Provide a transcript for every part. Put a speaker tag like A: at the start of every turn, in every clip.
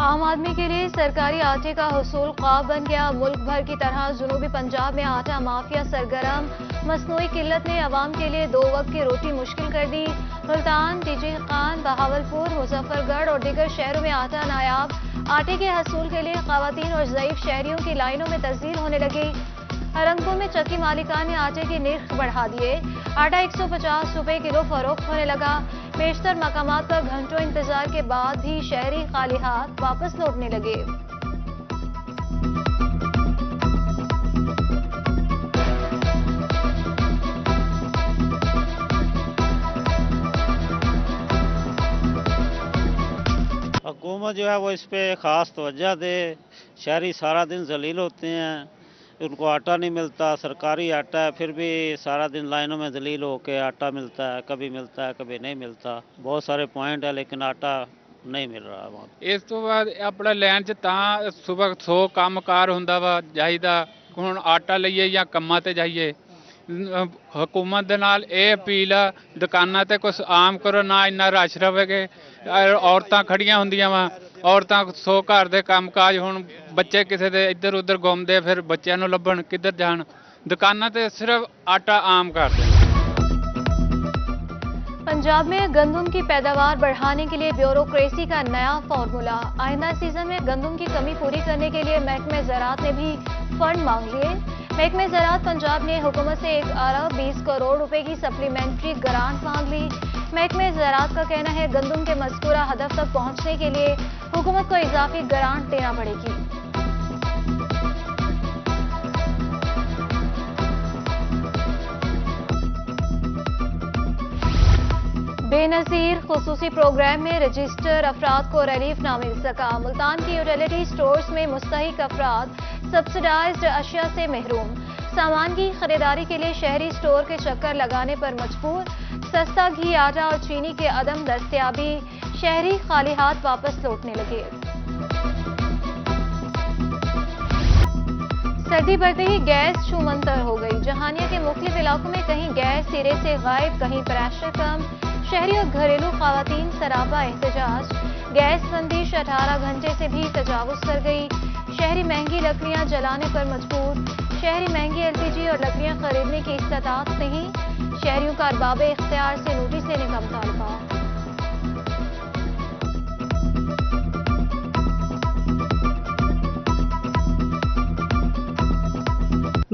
A: आम आदमी के लिए सरकारी आटे का हुसूल ख्वाब बन गया। मुल्क भर की तरह जुनूबी पंजाब में आटा माफिया सरगर्म। मसनूई किल्लत ने अवाम के लिए 2 वक्त की रोटी मुश्किल कर दी। मुल्तान, डीजी खान, बहावलपुर, मुजफ्फरगढ़ और दीगर शहरों में आटा नायाब। आटे के हसूल के लिए खवातीन और ज़ईफ शहरियों की लाइनों में तस्दील होने लगी। हरंगपुर में चक्की मालिकान ने आटे के निर्ख बढ़ा दिए। आटा 150 रुपए किलो फरोख्त होने लगा। बेशतर मकामात पर घंटों इंतजार के बाद भी शहरी खाली हाथ वापस लौटने लगे।
B: हुकूमत जो है वो इस पे खास तवज्जो दे। शहरी सारा दिन जलील होते हैं, उनको आटा नहीं मिलता। सरकारी आटा है फिर भी सारा दिन लाइनों में जलील होकर आटा मिलता है, कभी नहीं मिलता। बहुत सारे पॉइंट है लेकिन आटा नहीं मिल रहा वहाँ।
C: इस तो बाद अपना लैन च तां सुबह 100 ਕੰਮਕਾਰ ਹੁੰਦਾ ਵਾ ਜਾਈਦਾ। ਹੁਣ ਆਟਾ ਲਈਏ ਜਾਂ ਕੰਮਾਂ ਤੇ ਜਾਈਏ। हुकूमत ਦੇ ਨਾਲ ਇਹ ਅਪੀਲ ਆ ਦੁਕਾਨਾਂ ਤੇ ਕੁਝ ਆਮ ਕਰੋ, ਨਾ ਇੰਨਾ ਰਸ਼ ਰਵੇਗੇ। ਔਰਤਾਂ ਖੜੀਆਂ ਹੁੰਦੀਆਂ ਵਾ, ਔਰਤਾਂ 100 ਘਰ ਦੇ ਕੰਮਕਾਜ। ਹੁਣ ਬੱਚੇ ਕਿਸੇ ਦੇ ਇੱਧਰ ਉੱਧਰ ਘੁੰਮਦੇ, ਫਿਰ ਬੱਚਿਆਂ ਨੂੰ ਲੱਭਣ ਕਿੱਧਰ ਜਾਣ। दुकाना ਤੇ सिर्फ आटा आम कर दें।
A: पंजाब में गंदम की पैदावार बढ़ाने के लिए ब्यूरोक्रेसी का नया फॉर्मूला। आइंदा सीजन में गंदम की कमी पूरी करने के लिए महकमे ज़राअत ने भी फंड मांग लिए। महकमे ज़राअत पंजाब ने हुकूमत से 1 अरब 20 करोड़ रुपए की सप्लीमेंट्री ग्रांट मांग ली। महकमे ज़राअत का कहना है गंदम के मज़कूरा हदफ तक पहुंचने के लिए हुकूमत को इजाफी ग्रांट देना पड़ेगी। बेनज़ीर खुसूसी प्रोग्राम में रजिस्टर अफराद को रिलीफ ना मिल सका। मुल्तान की यूटिलिटी स्टोर्स में मुस्तहिक अफराद सब्सिडाइज्ड अशिया से महरूम। सामान की खरीदारी के लिए शहरी स्टोर के चक्कर लगाने पर मजबूर। सस्ता घी, आटा और चीनी के अदम दस्तयाबी। शहरी खाली हाथ वापस लौटने लगे। सर्दी बढ़ते ही गैस छूमंतर हो गई। जहानिया के मुख्तलिफ इलाकों में कहीं गैस सिरे से गायब, कहीं प्रेशर कम। शहरी और घरेलू खवातीन सरापा एहतजाज। गैस बंदिश 18 घंटे से भी तजावुज कर गई। शहरी महंगी लकड़ियां जलाने पर मजबूर। शहरी महंगी LPG और लकड़ियां खरीदने की इस्तात नहीं। शहरियों का अरबाब इख्तियार से नोटिस देने का मुतालबा।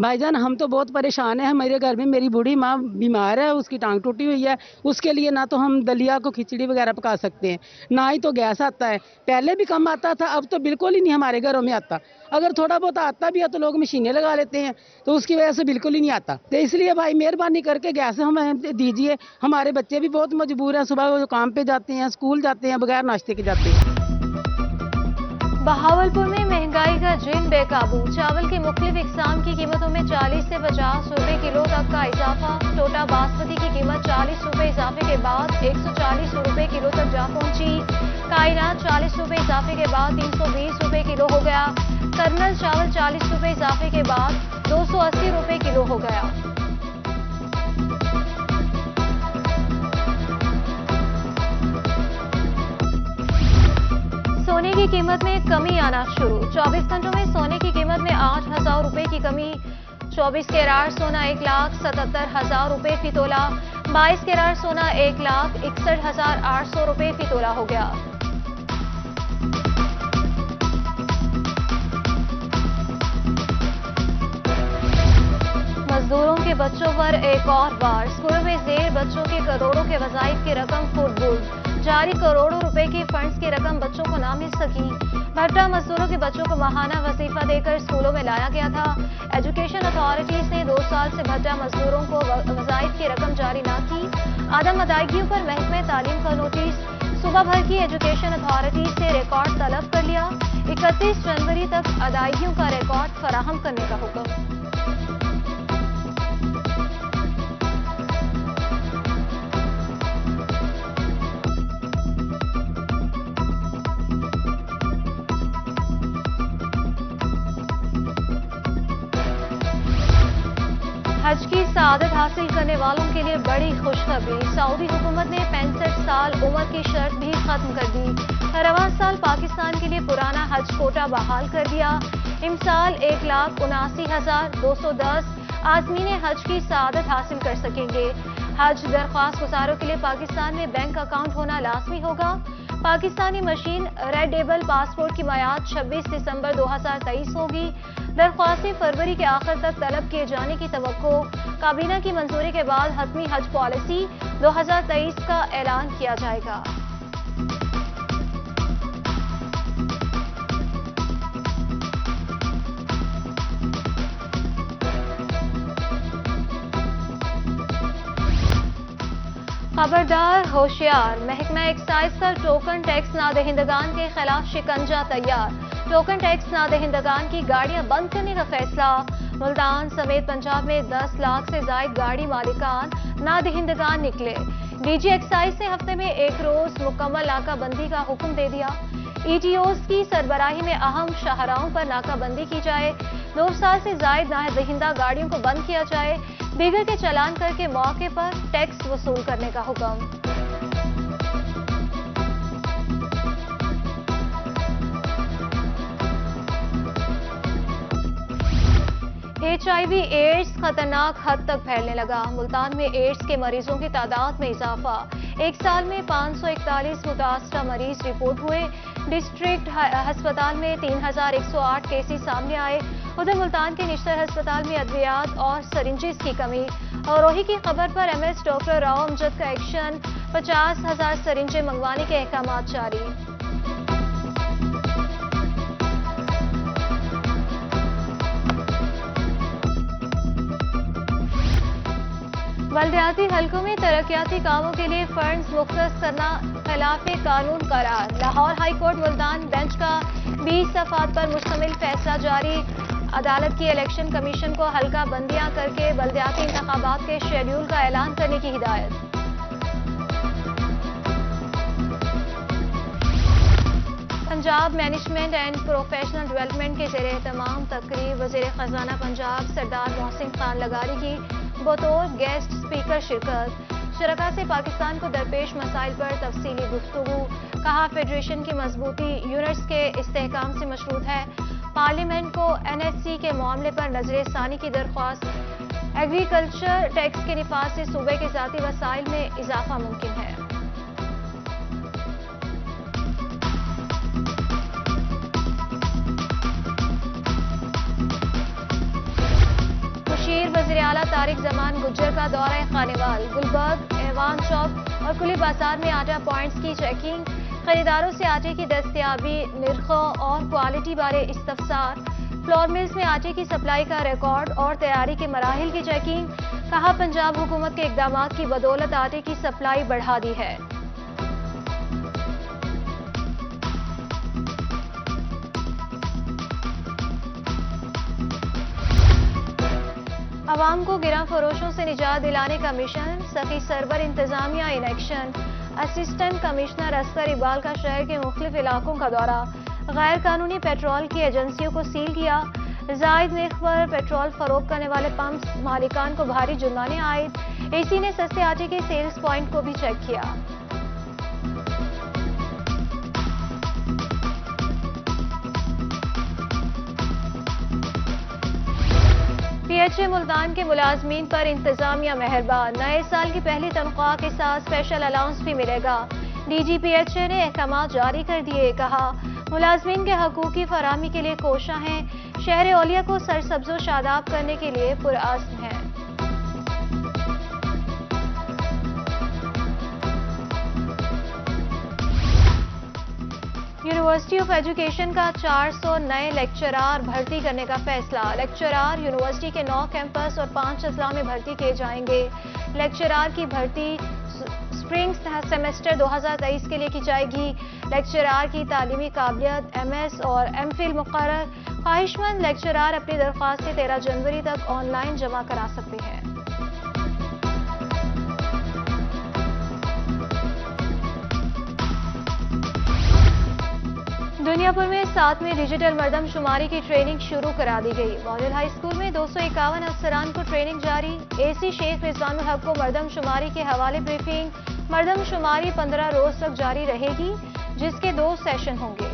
D: भाईजान हम तो बहुत परेशान हैं। मेरे घर में मेरी बूढ़ी माँ बीमार है, उसकी टांग टूटी हुई है। उसके लिए ना तो हम दलिया को खिचड़ी वगैरह पका सकते हैं, ना ही तो गैस आता है। पहले भी कम आता था, अब तो बिल्कुल ही नहीं हमारे घरों में आता। अगर थोड़ा बहुत आता भी है तो लोग मशीनें लगा लेते हैं, तो उसकी वजह से बिल्कुल ही नहीं आता। तो इसलिए भाई मेहरबानी करके गैस हमें दीजिए। हमारे बच्चे भी बहुत मजबूर हैं, सुबह वो काम पे जाते हैं, स्कूल जाते हैं, बगैर नाश्ते के जाते हैं।
A: बहावलपुर में महंगाई का जिन बेकाबू। चावल की मुख्तलिफ इकसाम की कीमतों में 40 से 50 रुपए किलो तक का इजाफा। टोटा बासमती की कीमत 40 रुपए इजाफे के बाद 140 रुपए किलो तक जा पहुंची। कायनात 40 रुपए इजाफे के बाद 320 रुपए किलो हो गया। कर्नल चावल 40 रुपए इजाफे के बाद 280 रुपए किलो हो गया। सोने की कीमत में कमी आना शुरू। 24 घंटों में सोने की कीमत में 8,000 रुपए की कमी। 24 कैराट सोना 1,77,000 रुपए फी तोला। 22 कैराट सोना 1,61,800 रुपए फी तोला हो गया। मजदूरों के बच्चों पर एक और वार। स्कूलों में जेर बच्चों के करोड़ों के वज़ाइफ की रकम खुर्द-बुर्द। जारी करोड़ों रुपए की फंड्स की रकम बच्चों को ना मिल सकी। भट्टा मजदूरों के बच्चों को माहाना वजीफा देकर स्कूलों में लाया गया था। एजुकेशन अथॉरिटीज ने 2 साल से भट्टा मजदूरों को वज़ाइफ की रकम जारी ना की। आदम अदायगियों पर महकमे तालीम का नोटिस। सूबा भर की एजुकेशन अथॉरिटीज से रिकॉर्ड तलब कर लिया। 31 जनवरी तक अदायगियों का रिकॉर्ड फराहम करने का हुक्म। हज की सआदत हासिल करने वालों के लिए बड़ी खुशखबरी। सऊदी हुकूमत ने 65 साल उम्र की शर्त भी खत्म कर दी। रवां साल पाकिस्तान के लिए पुराना हज कोटा बहाल कर दिया। इमसाल 1,79,210 आज़मीन हज की सआदत हासिल कर सकेंगे। हज दरख्वास्त गुजारों के लिए पाकिस्तान में बैंक अकाउंट होना लाजमी होगा। Pakistani machine red table passport की मियाद 26 दिसंबर 2023 होगी। दरख्वास्तें फरवरी के आखिर तक तलब किए जाने की तवक्को। काबीना की मंजूरी के बाद हतमी हज पॉलिसी 2023 का ऐलान किया जाएगा। खबरदार होशियार, महकमा एक्साइज का टोकन टैक्स नादहिंदगान के खिलाफ शिकंजा तैयार। टोकन टैक्स नादहिंदगान की गाड़ियां बंद करने का फैसला। मुल्तान समेत पंजाब में 10 लाख से जायद गाड़ी मालिकान नादहिंदगान निकले। डीजी एक्साइज ने हफ्ते में एक रोज मुकम्मल नाकाबंदी का हुक्म दे दिया। ETOs की सरबराही में अहम शाहराहों पर नाकाबंदी की जाए। 2 साल से जायद नादहिंदा गाड़ियों को बंद किया जाए। दीगर के चालान करके मौके पर टैक्स वसूल करने का हुक्म। HIV एड्स खतरनाक हद तक फैलने लगा। मुल्तान में एड्स के मरीजों की तादाद में इजाफा। एक साल में 541 मुतासरा मरीज रिपोर्ट हुए। डिस्ट्रिक्ट अस्पताल में 3108 केसेस सामने आए। उधर मुल्तान के निश्तर अस्पताल में अद्वियात और सरिंजेस की कमी। और रोही की खबर पर MS डॉक्टर राव अमजद का एक्शन। 50,000 सरिंजें मंगवाने के अहकाम जारी। बल्दियाती हलकों में तरक्याती कामों के लिए फंड्स मुख्तस करना खिलाफ कानून करार। Lahore high court Multan bench का 20 सफात पर मुश्तमिल फैसला जारी। अदालत की इलेक्शन कमीशन को हल्का बंदियां करके बल्दियाती इंतखाबात के शेड्यूल का ऐलान करने की हिदायत। Punjab management and professional development के ज़ेरे एहतमाम तकरीब वज़ीर खजाना पंजाब सरदार मोहसिन खान लगारी की बतौर गेस्ट स्पीकर शिरकत। शरका से पाकिस्तान को दरपेश मसाइल पर तफसीली गुफ्तगू। कहा फेडरेशन की मजबूती यूनिट्स के इस्तेहकाम से मशरूत है। पार्लियामेंट को NSC के मामले पर नजरसानी की दरख्वास्त। एग्रीकल्चर टैक्स के निफाज से सूबे के ज़ाती वसाइल में इजाफा मुमकिन है। वज़ीर आला तारिक जमान गुज्जर का दौरा खानेवाल। गुलबर्ग, ऐवान चौक और कुली बाजार में आटा पॉइंट्स की चेकिंग। खरीदारों से आटे की दस्तयाबी, निर्खों और क्वालिटी बारे इस्तफसार। फ्लोर मिल्स में आटे की सप्लाई का रिकॉर्ड और तैयारी के मराहिल की चेकिंग। कहा पंजाब हुकूमत के इकदाम की बदौलत आटे की सप्लाई बढ़ा दी है। अवाम को गिरा फरोशों से निजात दिलाने का मिशन। सखी सरवर इंतजामिया in action. Assistant commissioner Asghar Iqbal का शहर के मुख्तलिफ इलाकों का दौरा। गैर कानूनी पेट्रोल की एजेंसियों को सील किया। जायद निर्ख पर पेट्रोल फरोख्त करने वाले पंप मालिकान को भारी जुर्माने आयद। AC ने सस्ते आटे के सेल्स पॉइंट को भी चेक किया। PHA मुल्तान के मुलाजमीन पर इंतजामिया मेहरबान। नए साल की पहली तनख्वाह के साथ स्पेशल अलाउंस भी मिलेगा। DG PHA ने अहकाम जारी कर दिए। कहा मुलाजमीन के हकूक की फराहमी के लिए कोशा हैं। शहर औलिया को सरसब्जो शादाब करने के लिए पुरअज़्म है। यूनिवर्सिटी ऑफ एजुकेशन का 400 नए लेक्चरार भर्ती करने का फैसला। लेक्चरार यूनिवर्सिटी के 9 कैंपस और 5 अजला में भर्ती किए जाएंगे। लेक्चरार की भर्ती स्प्रिंग सेमेस्टर 2023 के लिए की जाएगी। लेक्चरार की तालीमी काबिलियत MS और MPhil मुकर्रर। ख्वाहिशमंद लेक्चरार अपनी दरख्वास्तें 13 जनवरी तक ऑनलाइन जमा करा सकते हैं। दुनियापुर में 7वीं डिजिटल मर्दमशुमारी की ट्रेनिंग शुरू करा दी गई। मॉडल हाई स्कूल में 251 अफसरान को ट्रेनिंग जारी। AC शेख रिजवानुल हक को मर्दमशुमारी के हवाले ब्रीफिंग। मर्दमशुमारी 15 रोज तक जारी रहेगी। जिसके 2 सेशन होंगे।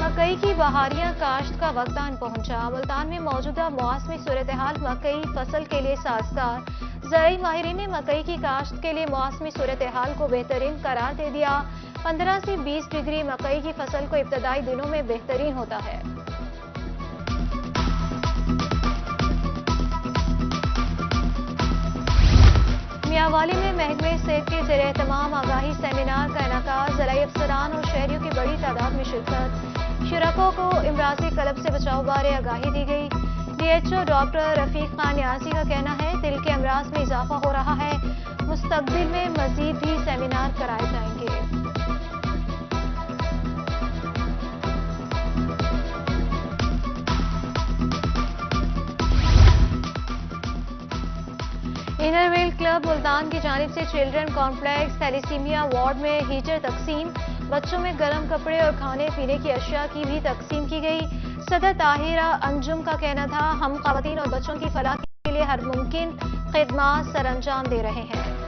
A: मकई की बहारियां काश्त का वक्त आन पहुंचा। मुल्तान में मौजूदा मौसमी सूरत-ए-हाल मकई फसल के लिए साजगार। ज़राई माहिरीन ने मकई की काश्त के लिए मौसमी सूरत-ए-हाल को बेहतरीन करार दे दिया। 15 से 20 डिग्री मकई की फसल को इब्तदाई दिनों में बेहतरीन होता है। मियांवाली में महकमे सेहत के ज़ेरे एहतमाम आगाही सेमिनार का इनेकाद। ज़राई अफसरान और शहरियों की बड़ी तादाद में शिरकत। शुरकों को इमराजी कलब से बचाव बारे आगाही दी गई। DHO डॉक्टर रफीक खान यासी का कहना है दिल के अमराज में इजाफा हो रहा है। मुस्तकबिल में मजीद भी सेमिनार कराए जाएंगे। इनरवेल क्लब मुल्तान की जानिब से चिल्ड्रन कॉम्प्लेक्स थैलेसीमिया वार्ड में हीटर तकसीम। बच्चों में गर्म कपड़े और खाने पीने की अशिया की भी तकसीम की गई। सदर ताहिरा अंजुम का कहना था हम ख़वातीन और बच्चों की फलाह के लिए हर मुमकिन खिदमात सरअंजाम दे रहे हैं।